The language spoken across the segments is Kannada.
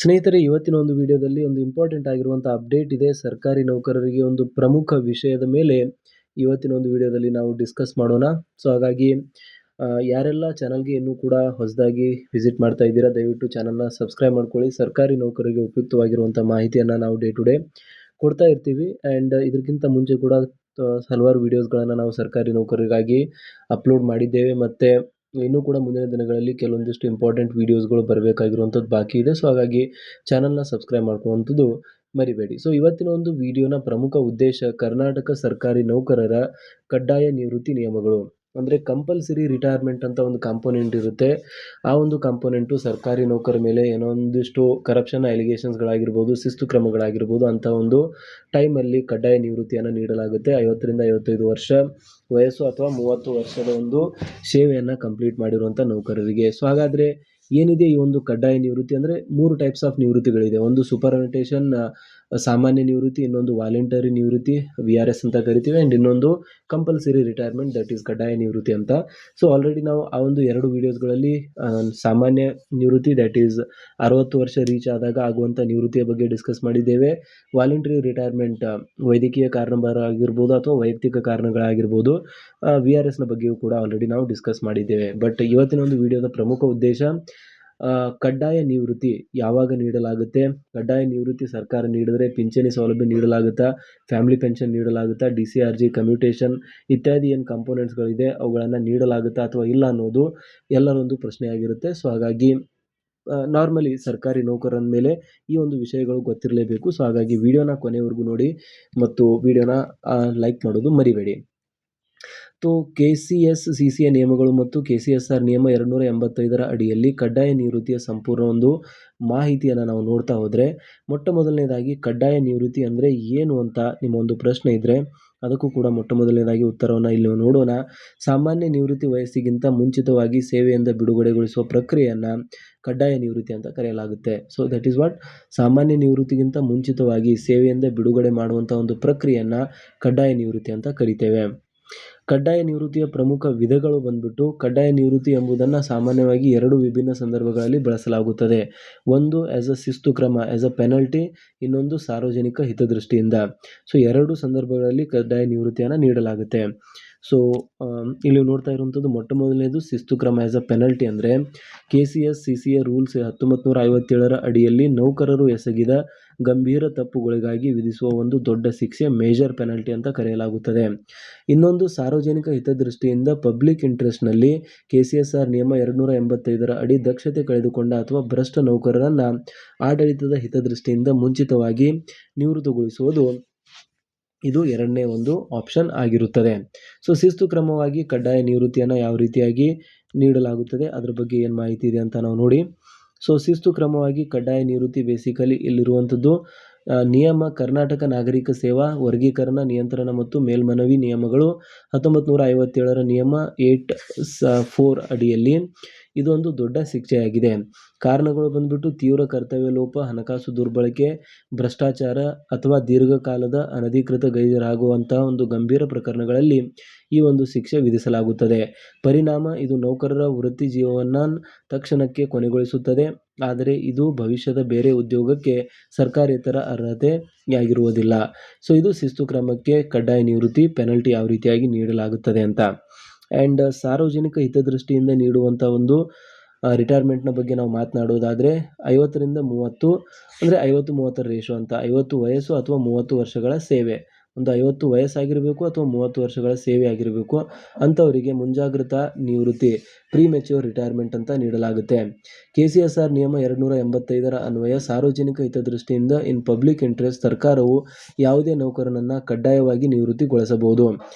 ಸ್ನೇಹಿತರೆ, ಇವತ್ತಿನ ಒಂದು ವಿಡಿಯೋದಲ್ಲಿ ಒಂದು ಇಂಪಾರ್ಟೆಂಟ್ ಆಗಿರುವಂಥ ಅಪ್ಡೇಟ್ ಇದೆ. ಸರ್ಕಾರಿ ನೌಕರರಿಗೆ ಒಂದು ಪ್ರಮುಖ ವಿಷಯದ ಮೇಲೆ ಇವತ್ತಿನ ಒಂದು ವಿಡಿಯೋದಲ್ಲಿ ನಾವು ಡಿಸ್ಕಸ್ ಮಾಡೋಣ. ಸೊ ಹಾಗಾಗಿ ಯಾರೆಲ್ಲ ಚಾನಲ್ಗೆ ಇನ್ನೂ ಕೂಡ ಹೊಸದಾಗಿ ವಿಸಿಟ್ ಮಾಡ್ತಾ ಇದ್ದೀರಾ, ದಯವಿಟ್ಟು ಚಾನಲ್ನ ಸಬ್ಸ್ಕ್ರೈಬ್ ಮಾಡ್ಕೊಳ್ಳಿ. ಸರ್ಕಾರಿ ನೌಕರರಿಗೆ ಉಪಯುಕ್ತವಾಗಿರುವಂಥ ಮಾಹಿತಿಯನ್ನು ನಾವು ಡೇ ಟು ಡೇ ಕೊಡ್ತಾ ಇರ್ತೀವಿ. ಆ್ಯಂಡ್ ಇದಕ್ಕಿಂತ ಮುಂಚೆ ಕೂಡ ಹಲವಾರು ವಿಡಿಯೋಸ್ಗಳನ್ನು ನಾವು ಸರ್ಕಾರಿ ನೌಕರರಿಗಾಗಿ ಅಪ್ಲೋಡ್ ಮಾಡಿದ್ದೇವೆ. ಮತ್ತು ಇನ್ನೂ ಕೂಡ ಮುಂದಿನ ದಿನಗಳಲ್ಲಿ ಕೆಲವೊಂದಿಷ್ಟು ಇಂಪಾರ್ಟೆಂಟ್ ವೀಡಿಯೋಸ್ಗಳು ಬರಬೇಕಾಗಿರುವಂಥದ್ದು ಬಾಕಿ ಇದೆ. ಸೊ ಹಾಗಾಗಿ ಚಾನಲ್ನ ಸಬ್ಸ್ಕ್ರೈಬ್ ಮಾಡ್ಕೊಳ್ಳುವಂಥದ್ದು ಮರಿಬೇಡಿ. ಸೊ ಇವತ್ತಿನ ಒಂದು ವಿಡಿಯೋನ ಪ್ರಮುಖ ಉದ್ದೇಶ ಕರ್ನಾಟಕ ಸರ್ಕಾರಿ ನೌಕರರ ಕಡ್ಡಾಯ ನಿವೃತ್ತಿ ನಿಯಮಗಳು. ಅಂದರೆ ಕಂಪಲ್ಸರಿ ರಿಟೈರ್ಮೆಂಟ್ ಅಂತ ಒಂದು ಕಾಂಪೋನೆಂಟ್ ಇರುತ್ತೆ. ಆ ಒಂದು ಕಾಂಪೋನೆಂಟು ಸರ್ಕಾರಿ ನೌಕರ ಮೇಲೆ ಏನೋ ಒಂದಿಷ್ಟು ಕರಪ್ಷನ್ ಅಲಿಗೇಷನ್ಸ್ಗಳಾಗಿರ್ಬೋದು, ಶಿಸ್ತು ಕ್ರಮಗಳಾಗಿರ್ಬೋದು ಅಂತ ಒಂದು ಟೈಮಲ್ಲಿ ಕಡ್ಡಾಯ ನಿವೃತ್ತಿಯನ್ನು ನೀಡಲಾಗುತ್ತೆ. 50ರಿಂದ 55 ವರ್ಷ ವಯಸ್ಸು ಅಥವಾ 30 ವರ್ಷದ ಒಂದು ಸೇವೆಯನ್ನು ಕಂಪ್ಲೀಟ್ ಮಾಡಿರುವಂಥ ನೌಕರರಿಗೆ. ಸೊ ಹಾಗಾದರೆ ಏನಿದೆ ಈ ಒಂದು ಕಡ್ಡಾಯ ನಿವೃತ್ತಿ ಅಂದರೆ 3 ಟೈಪ್ಸ್ ಆಫ್ ನಿವೃತ್ತಿಗಳಿದೆ. ಒಂದು ಸೂಪರ್ಅನುಟೇಷನ್ ಸಾಮಾನ್ಯ ನಿವೃತ್ತಿ, ಇನ್ನೊಂದು ವಾಲಂಟರಿ ನಿವೃತ್ತಿ VRS ಅಂತ ಕರಿತೀವಿ, ಆ್ಯಂಡ್ ಇನ್ನೊಂದು ಕಂಪಲ್ಸರಿ ರಿಟೈರ್ಮೆಂಟ್, ದಟ್ ಈಸ್ ಕಡ್ಡಾಯ ನಿವೃತ್ತಿ ಅಂತ. ಸೊ ಆಲ್ರೆಡಿ ನಾವು ಆ ಒಂದು 2 ವಿಡಿಯೋಸ್ಗಳಲ್ಲಿ ಸಾಮಾನ್ಯ ನಿವೃತ್ತಿ ದಟ್ ಈಸ್ 60 ವರ್ಷ ರೀಚ್ ಆದಾಗ ಆಗುವಂಥ ನಿವೃತ್ತಿಯ ಬಗ್ಗೆ ಡಿಸ್ಕಸ್ ಮಾಡಿದ್ದೇವೆ. ವಾಲಂಟರಿ ರಿಟೈರ್ಮೆಂಟ್ ವೈದ್ಯಕೀಯ ಕಾರಣಬಾರ ಆಗಿರ್ಬೋದು ಅಥವಾ ವೈಯಕ್ತಿಕ ಕಾರಣಗಳಾಗಿರ್ಬೋದು, VRSನ ಬಗ್ಗೆಯೂ ಕೂಡ ಆಲ್ರೆಡಿ ನಾವು ಡಿಸ್ಕಸ್ ಮಾಡಿದ್ದೇವೆ. ಬಟ್ ಇವತ್ತಿನ ಒಂದು ವಿಡಿಯೋದ ಪ್ರಮುಖ ಉದ್ದೇಶ ಕಡ್ಡಾಯ ನಿವೃತ್ತಿ ಯಾವಾಗ ನೀಡಲಾಗುತ್ತೆ, ಕಡ್ಡಾಯ ನಿವೃತ್ತಿ ಸರ್ಕಾರ ನೀಡಿದರೆ ಪಿಂಚಣಿ ಸೌಲಭ್ಯ ನೀಡಲಾಗುತ್ತಾ, ಫ್ಯಾಮಿಲಿ ಪೆನ್ಷನ್ ನೀಡಲಾಗುತ್ತಾ, DCRG ಕಮ್ಯುಟೇಷನ್ ಇತ್ಯಾದಿ ಏನು ಕಾಂಪೋನೆಂಟ್ಸ್ಗಳಿದೆ ಅವುಗಳನ್ನು ನೀಡಲಾಗುತ್ತಾ ಅಥವಾ ಇಲ್ಲ ಅನ್ನೋದು ಎಲ್ಲರೊಂದು ಪ್ರಶ್ನೆಯಾಗಿರುತ್ತೆ. ಸೊ ಹಾಗಾಗಿ ನಾರ್ಮಲಿ ಸರ್ಕಾರಿ ನೌಕರರ ಮೇಲೆ ಈ ಒಂದು ವಿಷಯಗಳು ಗೊತ್ತಿರಲೇಬೇಕು. ಸೊ ಹಾಗಾಗಿ ವಿಡಿಯೋನ ಕೊನೆವರೆಗೂ ನೋಡಿ ಮತ್ತು ವಿಡಿಯೋನ ಲೈಕ್ ಮಾಡೋದು ಮರಿಬೇಡಿ. KCS-CCA ನಿಯಮಗಳು ಮತ್ತು KCSR ನಿಯಮ 285 ಅಡಿಯಲ್ಲಿ ಕಡ್ಡಾಯ ನಿವೃತ್ತಿಯ ಸಂಪೂರ್ಣ ಒಂದು ಮಾಹಿತಿಯನ್ನು ನಾವು ನೋಡ್ತಾ ಹೋದರೆ, ಮೊಟ್ಟ ಮೊದಲನೇದಾಗಿ ಕಡ್ಡಾಯ ನಿವೃತ್ತಿ ಅಂದರೆ ಏನು ಅಂತ ನಿಮ್ಮ ಒಂದು ಪ್ರಶ್ನೆ ಇದ್ದರೆ ಅದಕ್ಕೂ ಕೂಡ ಮೊಟ್ಟ ಮೊದಲನೇದಾಗಿ ಉತ್ತರವನ್ನು ಇಲ್ಲಿ ನೋಡೋಣ. ಸಾಮಾನ್ಯ ನಿವೃತ್ತಿ ವಯಸ್ಸಿಗಿಂತ ಮುಂಚಿತವಾಗಿ ಸೇವೆಯಿಂದ ಬಿಡುಗಡೆಗೊಳಿಸುವ ಪ್ರಕ್ರಿಯೆಯನ್ನು ಕಡ್ಡಾಯ ನಿವೃತ್ತಿ ಅಂತ ಕರೆಯಲಾಗುತ್ತೆ. ಸೊ ದಟ್ ಈಸ್ ವಾಟ್, ಸಾಮಾನ್ಯ ನಿವೃತ್ತಿಗಿಂತ ಮುಂಚಿತವಾಗಿ ಸೇವೆಯಿಂದ ಬಿಡುಗಡೆ ಮಾಡುವಂಥ ಒಂದು ಪ್ರಕ್ರಿಯೆಯನ್ನು ಕಡ್ಡಾಯ ನಿವೃತ್ತಿ ಅಂತ ಕರಿತೇವೆ. ಕಡ್ಡಾಯ ನಿವೃತ್ತಿಯ ಪ್ರಮುಖ ವಿಧಗಳು ಬಂದ್ಬಿಟ್ಟು, ಕಡ್ಡಾಯ ನಿವೃತ್ತಿ ಎಂಬುದನ್ನು ಸಾಮಾನ್ಯವಾಗಿ 2 ವಿಭಿನ್ನ ಸಂದರ್ಭಗಳಲ್ಲಿ ಬಳಸಲಾಗುತ್ತದೆ. ಒಂದು ಆ್ಯಸ್ ಅ ಶಿಸ್ತು ಕ್ರಮ, ಆ್ಯಸ್ ಅ ಪೆನಲ್ಟಿ, ಇನ್ನೊಂದು ಸಾರ್ವಜನಿಕ ಹಿತದೃಷ್ಟಿಯಿಂದ. ಸೊ 2 ಸಂದರ್ಭಗಳಲ್ಲಿ ಕಡ್ಡಾಯ ನಿವೃತ್ತಿಯನ್ನು ನೀಡಲಾಗುತ್ತೆ. ಸೊ ಇಲ್ಲಿ ನೋಡ್ತಾ ಇರುವಂಥದ್ದು ಮೊಟ್ಟ ಮೊದಲನೇದು ಶಿಸ್ತು ಕ್ರಮ ಆ್ಯಸ್ ಅ ಪೆನಲ್ಟಿ ಅಂದರೆ KCS-CCA ರೂಲ್ಸ್ 1957 ಅಡಿಯಲ್ಲಿ ನೌಕರರು ಎಸಗಿದ ಗಂಭೀರ ತಪ್ಪುಗಳಿಗಾಗಿ ವಿಧಿಸುವ ಒಂದು ದೊಡ್ಡ ಶಿಕ್ಷೆ ಮೇಜರ್ ಪೆನಲ್ಟಿ ಅಂತ ಕರೆಯಲಾಗುತ್ತದೆ. ಇನ್ನೊಂದು ಸಾರ್ವಜನಿಕ ಹಿತದೃಷ್ಟಿಯಿಂದ ಪಬ್ಲಿಕ್ ಇಂಟ್ರೆಸ್ಟ್ನಲ್ಲಿ KCSR ನಿಯಮ 285 ಅಡಿ ದಕ್ಷತೆ ಕಳೆದುಕೊಂಡ ಅಥವಾ ಭ್ರಷ್ಟ ನೌಕರರನ್ನು ಆಡಳಿತದ ಹಿತದೃಷ್ಟಿಯಿಂದ ಮುಂಚಿತವಾಗಿ ನಿವೃತ್ತಿಗೊಳಿಸುವುದು, ಇದು ಎರಡನೇ ಒಂದು ಆಪ್ಷನ್ ಆಗಿರುತ್ತದೆ. ಸೊ ಶಿಸ್ತು ಕ್ರಮವಾಗಿ ಕಡ್ಡಾಯ ನಿವೃತ್ತಿಯನ್ನು ಯಾವ ರೀತಿಯಾಗಿ ನೀಡಲಾಗುತ್ತದೆ ಅದರ ಬಗ್ಗೆ ಏನು ಮಾಹಿತಿ ಇದೆ ಅಂತ ನಾವು ನೋಡಿ. ಸೊ ಶಿಸ್ತು ಕ್ರಮವಾಗಿ ಕಡ್ಡಾಯ ನಿವೃತ್ತಿ ಬೇಸಿಕಲಿ ಇಲ್ಲಿರುವಂಥದ್ದು ನಿಯಮ ಕರ್ನಾಟಕ ನಾಗರಿಕ ಸೇವಾ ವರ್ಗೀಕರಣ ನಿಯಂತ್ರಣ ಮತ್ತು ಮೇಲ್ಮನವಿ ನಿಯಮಗಳು 1957 ನಿಯಮ 8(4) ಅಡಿಯಲ್ಲಿ ಇದೊಂದು ದೊಡ್ಡ ಶಿಕ್ಷೆಯಾಗಿದೆ. ಕಾರಣಗಳು ಬಂದ್ಬಿಟ್ಟು ತೀವ್ರ ಕರ್ತವ್ಯ ಲೋಪ, ಹಣಕಾಸು ದುರ್ಬಳಕೆ, ಭ್ರಷ್ಟಾಚಾರ ಅಥವಾ ದೀರ್ಘಕಾಲದ ಅನಧಿಕೃತ ಗೈರಾಗುವಂತಹ ಒಂದು ಗಂಭೀರ ಪ್ರಕರಣಗಳಲ್ಲಿ ಈ ಒಂದು ಶಿಕ್ಷೆ ವಿಧಿಸಲಾಗುತ್ತದೆ. ಪರಿಣಾಮ ಇದು ನೌಕರರ ವೃತ್ತಿ ಜೀವವನ್ನು ತಕ್ಷಣಕ್ಕೆ ಕೊನೆಗೊಳಿಸುತ್ತದೆ, ಆದರೆ ಇದು ಭವಿಷ್ಯದ ಬೇರೆ ಉದ್ಯೋಗಕ್ಕೆ ಸರ್ಕಾರೇತರ ಅರ್ಹತೆಯಾಗಿರುವುದಿಲ್ಲ. ಸೊ ಇದು ಶಿಸ್ತು ಕ್ರಮಕ್ಕೆ ಕಡ್ಡಾಯ ನಿವೃತ್ತಿ ಪೆನಲ್ಟಿ ಯಾವ ರೀತಿಯಾಗಿ ನೀಡಲಾಗುತ್ತದೆ ಅಂತ. ಆ್ಯಂಡ್ ಸಾರ್ವಜನಿಕ ಹಿತದೃಷ್ಟಿಯಿಂದ ನೀಡುವಂಥ ಒಂದು ರಿಟೈರ್ಮೆಂಟ್ನ ಬಗ್ಗೆ ನಾವು ಮಾತನಾಡೋದಾದರೆ 50ರಿಂದ 30 ಅಂದರೆ 50-30 ರೇಷೋ ಅಂತ. 50 ವಯಸ್ಸು ಅಥವಾ 30 ವರ್ಷಗಳ ಸೇವೆ, ಒಂದು 50 ವಯಸ್ಸಾಗಿರಬೇಕು ಅಥವಾ 30 ವರ್ಷಗಳ ಸೇವೆ ಆಗಿರಬೇಕು ಅಂಥವರಿಗೆ ಮುಂಜಾಗ್ರತಾ ನಿವೃತ್ತಿ ಪ್ರಿಮೆಚ್ಯೂರ್ ರಿಟೈರ್ಮೆಂಟ್ ಅಂತ ನೀಡಲಾಗುತ್ತೆ. KCSR ನಿಯಮ 285 ಅನ್ವಯ ಸಾರ್ವಜನಿಕ ಹಿತದೃಷ್ಟಿಯಿಂದ ಇನ್ ಪಬ್ಲಿಕ್ ಇಂಟ್ರೆಸ್ಟ್ ಸರ್ಕಾರವು ಯಾವುದೇ ನೌಕರನನ್ನು ಕಡ್ಡಾಯವಾಗಿ ನಿವೃತ್ತಿಗೊಳಿಸಬಹುದು.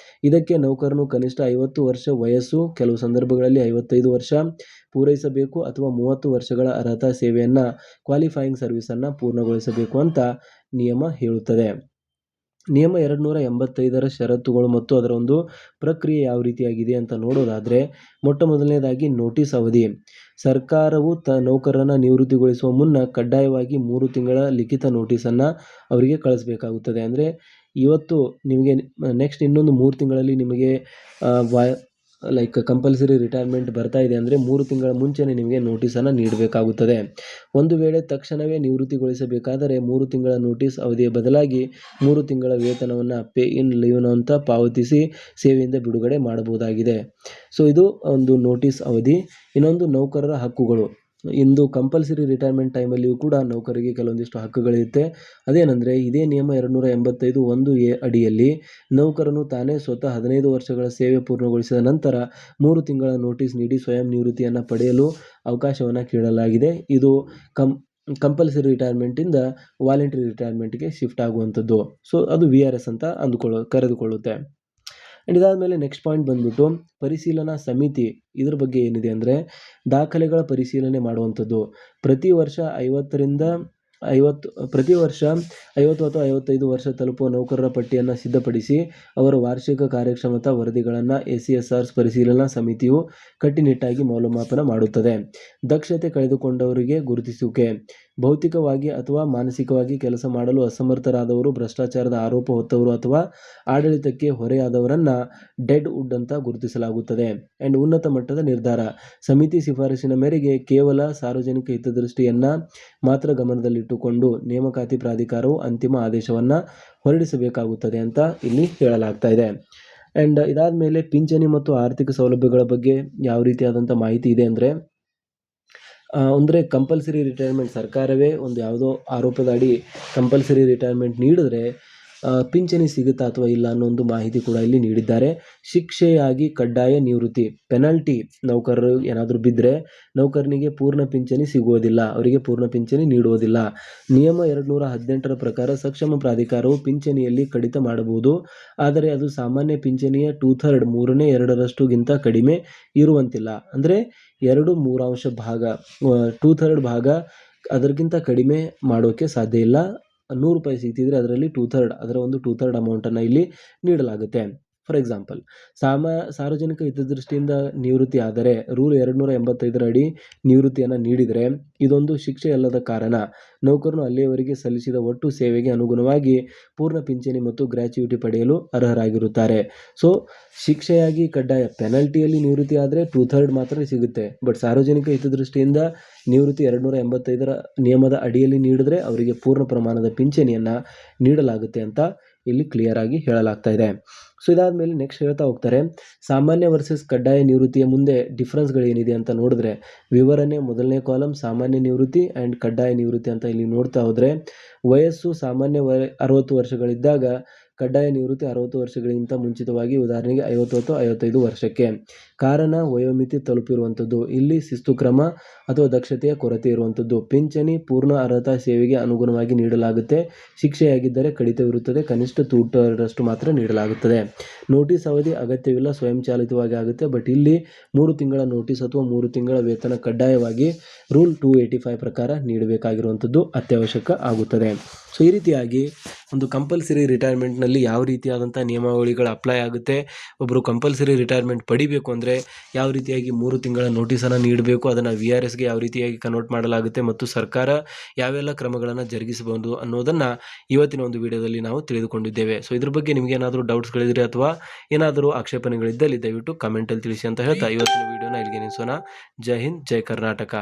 ಇದಕ್ಕೆ ನೌಕರನು ಕನಿಷ್ಠ 50 ವರ್ಷ ವಯಸ್ಸು, ಕೆಲವು ಸಂದರ್ಭಗಳಲ್ಲಿ 55 ವರ್ಷ ಪೂರೈಸಬೇಕು ಅಥವಾ 30 ವರ್ಷಗಳ ಅರ್ಹತಾ ಸೇವೆಯನ್ನು ಕ್ವಾಲಿಫೈಯಿಂಗ್ ಸರ್ವಿಸನ್ನು ಪೂರ್ಣಗೊಳಿಸಬೇಕು ಅಂತ ನಿಯಮ ಹೇಳುತ್ತದೆ. ನಿಯಮ 285 ಷರತ್ತುಗಳು ಮತ್ತು ಅದರ ಒಂದು ಪ್ರಕ್ರಿಯೆ ಯಾವ ರೀತಿಯಾಗಿದೆ ಅಂತ ನೋಡೋದಾದರೆ, ಮೊಟ್ಟ ಮೊದಲನೇದಾಗಿ ನೋಟಿಸ್ ಅವಧಿ. ಸರ್ಕಾರವು ನೌಕರರನ್ನು ನಿವೃತ್ತಿಗೊಳಿಸುವ ಮುನ್ನ ಕಡ್ಡಾಯವಾಗಿ 3 ತಿಂಗಳ ಲಿಖಿತ ನೋಟಿಸನ್ನು ಅವರಿಗೆ ಕಳಿಸಬೇಕಾಗುತ್ತದೆ. ಅಂದರೆ ಇವತ್ತು ನಿಮಗೆ ನೆಕ್ಸ್ಟ್ ಇನ್ನೊಂದು 3 ತಿಂಗಳಲ್ಲಿ ನಿಮಗೆ ಲೈಕ್ ಕಂಪಲ್ಸರಿ ರಿಟೈರ್ಮೆಂಟ್ ಬರ್ತಾ ಇದೆ ಅಂದರೆ 3 ತಿಂಗಳ ಮುಂಚೆನೇ ನಿಮಗೆ ನೋಟಿಸನ್ನು ನೀಡಬೇಕಾಗುತ್ತದೆ. ಒಂದು ವೇಳೆ ತಕ್ಷಣವೇ ನಿವೃತ್ತಿಗೊಳಿಸಬೇಕಾದರೆ 3 ತಿಂಗಳ ನೋಟಿಸ್ ಅವಧಿಯ ಬದಲಾಗಿ 3 ತಿಂಗಳ ವೇತನವನ್ನು ಪೇ ಇನ್ ಲೀವ್ನ ಅಂತ ಪಾವತಿಸಿ ಸೇವೆಯಿಂದ ಬಿಡುಗಡೆ ಮಾಡಬಹುದಾಗಿದೆ. ಸೊ ಇದು ಒಂದು ನೋಟಿಸ್ ಅವಧಿ. ಇನ್ನೊಂದು ನೌಕರರ ಹಕ್ಕುಗಳು. ಇಂದು ಕಂಪಲ್ಸರಿ ರಿಟೈರ್ಮೆಂಟ್ ಟೈಮಲ್ಲಿಯೂ ಕೂಡ ನೌಕರಿಗೆ ಕೆಲವೊಂದಿಷ್ಟು ಹಕ್ಕುಗಳಿರುತ್ತೆ. ಅದೇನೆಂದರೆ ಇದೇ ನಿಯಮ 285(1)(a) ಅಡಿಯಲ್ಲಿ ನೌಕರನು ತಾನೇ ಸ್ವತಃ 15 ವರ್ಷಗಳ ಸೇವೆ ಪೂರ್ಣಗೊಳಿಸಿದ ನಂತರ 3 ತಿಂಗಳ ನೋಟಿಸ್ ನೀಡಿ ಸ್ವಯಂ ನಿವೃತ್ತಿಯನ್ನು ಪಡೆಯಲು ಅವಕಾಶವನ್ನು ಕೇಳಲಾಗಿದೆ. ಇದು ಕಂಪಲ್ಸರಿ ರಿಟೈರ್ಮೆಂಟಿಂದ ವಾಲಂಟರಿ ರಿಟೈರ್ಮೆಂಟ್ಗೆ ಶಿಫ್ಟ್ ಆಗುವಂಥದ್ದು. ಸೊ ಅದು VRS ಅಂತ ಕರೆದುಕೊಳ್ಳುತ್ತೆ. ಆ್ಯಂಡ್ ಇದಾದಮೇಲೆ ನೆಕ್ಸ್ಟ್ ಪಾಯಿಂಟ್ ಬಂದ್ಬಿಟ್ಟು ಪರಿಶೀಲನಾ ಸಮಿತಿ. ಇದ್ರ ಬಗ್ಗೆ ಏನಿದೆ ಅಂದರೆ ದಾಖಲೆಗಳ ಪರಿಶೀಲನೆ ಮಾಡುವಂಥದ್ದು. ಪ್ರತಿ ವರ್ಷ 50 ಅಥವಾ 55 ವರ್ಷ ತಲುಪುವ ನೌಕರರ ಪಟ್ಟಿಯನ್ನು ಸಿದ್ಧಪಡಿಸಿ ಅವರ ವಾರ್ಷಿಕ ಕಾರ್ಯಕ್ಷಮತಾ ವರದಿಗಳನ್ನು ACSR ಪರಿಶೀಲನಾ ಸಮಿತಿಯು ಕಟ್ಟುನಿಟ್ಟಾಗಿ ಮೌಲ್ಯಮಾಪನ ಮಾಡುತ್ತದೆ. ದಕ್ಷತೆ ಕಳೆದುಕೊಂಡವರಿಗೆ ಗುರುತಿಸುವಿಕೆ. ಭೌತಿಕವಾಗಿ ಅಥವಾ ಮಾನಸಿಕವಾಗಿ ಕೆಲಸ ಮಾಡಲು ಅಸಮರ್ಥರಾದವರು, ಭ್ರಷ್ಟಾಚಾರದ ಆರೋಪ ಹೊತ್ತವರು ಅಥವಾ ಆಡಳಿತಕ್ಕೆ ಹೊರೆಯಾದವರನ್ನು ಡೆಡ್ ವುಡ್ ಅಂತ ಗುರುತಿಸಲಾಗುತ್ತದೆ. ಆ್ಯಂಡ್ ಉನ್ನತ ಮಟ್ಟದ ನಿರ್ಧಾರ. ಸಮಿತಿ ಶಿಫಾರಸಿನ ಮೇರೆಗೆ ಕೇವಲ ಸಾರ್ವಜನಿಕ ಹಿತದೃಷ್ಟಿಯನ್ನು ಮಾತ್ರ ಗಮನದಲ್ಲಿಟ್ಟುಕೊಂಡು ನೇಮಕಾತಿ ಪ್ರಾಧಿಕಾರವು ಅಂತಿಮ ಆದೇಶವನ್ನು ಹೊರಡಿಸಬೇಕಾಗುತ್ತದೆ ಅಂತ ಇಲ್ಲಿ ಹೇಳಲಾಗ್ತಾ ಇದೆ. ಆ್ಯಂಡ್ ಇದಾದ ಮೇಲೆ ಪಿಂಚಣಿ ಮತ್ತು ಆರ್ಥಿಕ ಸೌಲಭ್ಯಗಳ ಬಗ್ಗೆ ಯಾವ ರೀತಿಯಾದಂಥ ಮಾಹಿತಿ ಇದೆ ಅಂದರೆ ಕಂಪಲ್ಸರಿ ರಿಟೈರ್ಮೆಂಟ್ ಸರ್ಕಾರವೇ ಒಂದು ಯಾವುದೋ ಆರೋಪದ ಅಡಿ ಕಂಪಲ್ಸರಿ ರಿಟೈರ್ಮೆಂಟ್ ನೀಡಿದ್ರೆ ಪಿಂಚಣಿ ಸಿಗುತ್ತಾ ಅಥವಾ ಇಲ್ಲ ಅನ್ನೋ ಒಂದು ಮಾಹಿತಿ ಕೂಡ ಇಲ್ಲಿ ನೀಡಿದ್ದಾರೆ. ಶಿಕ್ಷೆಯಾಗಿ ಕಡ್ಡಾಯ ನಿವೃತ್ತಿ. ಪೆನಾಲ್ಟಿ ನೌಕರರು ಏನಾದರೂ ಬಿದ್ದರೆ ನೌಕರನಿಗೆ ಪೂರ್ಣ ಪಿಂಚಣಿ ಸಿಗುವುದಿಲ್ಲ, ಅವರಿಗೆ ಪೂರ್ಣ ಪಿಂಚಣಿ ನೀಡುವುದಿಲ್ಲ. ನಿಯಮ 218ರ ಪ್ರಕಾರ ಸಕ್ಷಮ ಪ್ರಾಧಿಕಾರವು ಪಿಂಚಣಿಯಲ್ಲಿ ಕಡಿತ ಮಾಡಬಹುದು. ಆದರೆ ಅದು ಸಾಮಾನ್ಯ ಪಿಂಚಣಿಯ 2/3 3/2ಗಿಂತ ಕಡಿಮೆ ಇರುವಂತಿಲ್ಲ. ಅಂದರೆ 2/3 ಭಾಗ 2/3 ಭಾಗ ಅದಕ್ಕಿಂತ ಕಡಿಮೆ ಮಾಡೋಕ್ಕೆ ಸಾಧ್ಯ ಇಲ್ಲ. ₹100 ಸಿಗ್ತಿದ್ರೆ ಅದರಲ್ಲಿ 2/3 ಅದರ ಒಂದು 2/3 ಅಮೌಂಟನ್ನು ಇಲ್ಲಿ ನೀಡಲಾಗುತ್ತೆ. ಫಾರ್ ಎಕ್ಸಾಂಪಲ್ ಸಾರ್ವಜನಿಕ ಹಿತದೃಷ್ಟಿಯಿಂದ ನಿವೃತ್ತಿ ಆದರೆ ರೂಲ್ 285ರ ಅಡಿ ನಿವೃತ್ತಿಯನ್ನು ನೀಡಿದರೆ ಇದೊಂದು ಶಿಕ್ಷೆಯಲ್ಲದ ಕಾರಣ ನೌಕರನು ಅಲ್ಲಿಯವರೆಗೆ ಸಲ್ಲಿಸಿದ ಒಟ್ಟು ಸೇವೆಗೆ ಅನುಗುಣವಾಗಿ ಪೂರ್ಣ ಪಿಂಚಣಿ ಮತ್ತು ಗ್ರ್ಯಾಚ್ಯುಯಿಟಿ ಪಡೆಯಲು ಅರ್ಹರಾಗಿರುತ್ತಾರೆ. ಸೊ ಶಿಕ್ಷೆಯಾಗಿ ಕಡ್ಡಾಯ ಪೆನಾಲ್ಟಿಯಲ್ಲಿ ನಿವೃತ್ತಿ ಆದರೆ 2/3 ಮಾತ್ರ ಸಿಗುತ್ತೆ. ಬಟ್ ಸಾರ್ವಜನಿಕ ಹಿತದೃಷ್ಟಿಯಿಂದ ನಿವೃತ್ತಿ 285ರ ನಿಯಮದ ಅಡಿಯಲ್ಲಿ ನೀಡಿದ್ರೆ ಅವರಿಗೆ ಪೂರ್ಣ ಪ್ರಮಾಣದ ಪಿಂಚಣಿಯನ್ನು ನೀಡಲಾಗುತ್ತೆ ಅಂತ ಇಲ್ಲಿ ಕ್ಲಿಯರ್ ಆಗಿ ಹೇಳಲಾಗ್ತಾ ಇದೆ. ಸೊ ಇದಾದಮೇಲೆ ನೆಕ್ಸ್ಟ್ ಹೇಳ್ತಾ ಹೋಗ್ತಾರೆ ಸಾಮಾನ್ಯ ವರ್ಸಸ್ ಕಡ್ಡಾಯ ನಿವೃತ್ತಿಯ ಮುಂದೆ ಡಿಫ್ರೆನ್ಸ್ಗಳು ಏನಿದೆ ಅಂತ ನೋಡಿದ್ರೆ ವಿವರಣೆ ಮೊದಲನೇ ಕಾಲಮ್ ಸಾಮಾನ್ಯ ನಿವೃತ್ತಿ ಆ್ಯಂಡ್ ಕಡ್ಡಾಯ ನಿವೃತ್ತಿ ಅಂತ ಇಲ್ಲಿ ನೋಡ್ತಾ ಹೋದರೆ ವಯಸ್ಸು ಸಾಮಾನ್ಯ 60 ವರ್ಷಗಳಿದ್ದಾಗ ಕಡ್ಡಾಯ ನಿವೃತ್ತಿ 60 ವರ್ಷಗಳಿಗಿಂತ ಮುಂಚಿತವಾಗಿ, ಉದಾಹರಣೆಗೆ 50 ಅಥವಾ 55 ವರ್ಷಕ್ಕೆ. ಕಾರಣ ವಯೋಮಿತಿ ತಲುಪಿರುವಂಥದ್ದು. ಇಲ್ಲಿ ಶಿಸ್ತು ಕ್ರಮ ಅಥವಾ ದಕ್ಷತೆಯ ಕೊರತೆ ಇರುವಂಥದ್ದು. ಪಿಂಚಣಿ ಪೂರ್ಣ ಅರ್ಹತಾ ಸೇವೆಗೆ ಅನುಗುಣವಾಗಿ ನೀಡಲಾಗುತ್ತೆ. ಶಿಕ್ಷೆಯಾಗಿದ್ದರೆ ಕಡಿತವಿರುತ್ತದೆ, ಕನಿಷ್ಠ 2/3 ಮಾತ್ರ ನೀಡಲಾಗುತ್ತದೆ. ನೋಟಿಸ್ ಅವಧಿ ಅಗತ್ಯವಿಲ್ಲ, ಸ್ವಯಂಚಾಲಿತವಾಗಿ ಆಗುತ್ತೆ. ಬಟ್ ಇಲ್ಲಿ 3 ತಿಂಗಳ ನೋಟಿಸ್ ಅಥವಾ 3 ತಿಂಗಳ ವೇತನ ಕಡ್ಡಾಯವಾಗಿ ರೂಲ್ 285 ಪ್ರಕಾರ ನೀಡಬೇಕಾಗಿರುವಂಥದ್ದು ಅತ್ಯವಶ್ಯಕ ಆಗುತ್ತದೆ. ಸೊ ಈ ರೀತಿಯಾಗಿ ಒಂದು ಕಂಪಲ್ಸರಿ ರಿಟೈರ್ಮೆಂಟ್ನಲ್ಲಿ ಯಾವ ರೀತಿಯಾದಂಥ ನಿಯಮಾವಳಿಗಳು ಅಪ್ಲೈ ಆಗುತ್ತೆ, ಒಬ್ಬರು ಕಂಪಲ್ಸರಿ ರಿಟೈರ್ಮೆಂಟ್ ಪಡಿಬೇಕು ಅಂದರೆ ಯಾವ ರೀತಿಯಾಗಿ 3 ತಿಂಗಳ ನೋಟಿಸನ್ನು ನೀಡಬೇಕು, ಅದನ್ನು VRSಗೆ ಯಾವ ರೀತಿಯಾಗಿ ಕನ್ವರ್ಟ್ ಮಾಡಲಾಗುತ್ತೆ ಮತ್ತು ಸರ್ಕಾರ ಯಾವೆಲ್ಲ ಕ್ರಮಗಳನ್ನು ಜರುಗಿಸಬಹುದು ಅನ್ನೋದನ್ನು ಇವತ್ತಿನ ಒಂದು ವಿಡಿಯೋದಲ್ಲಿ ನಾವು ತಿಳಿದುಕೊಂಡಿದ್ದೇವೆ. ಸೊ ಇದ್ರ ಬಗ್ಗೆ ನಿಮಗೆ ಏನಾದರೂ ಡೌಟ್ಸ್ಗಳಿದ್ರೆ ಅಥವಾ ಏನಾದರೂ ಆಕ್ಷೇಪಣೆಗಳಿದ್ದಲ್ಲಿ ದಯವಿಟ್ಟು ಕಮೆಂಟಲ್ಲಿ ತಿಳಿಸಿ ಅಂತ ಹೇಳ್ತಾ ಇವತ್ತಿನ ವಿಡಿಯೋನ ಇಲ್ಲಿಗೆ ನಿಲ್ಲಿಸೋಣ. ಜೈ ಹಿಂದ್, ಜೈ ಕರ್ನಾಟಕ.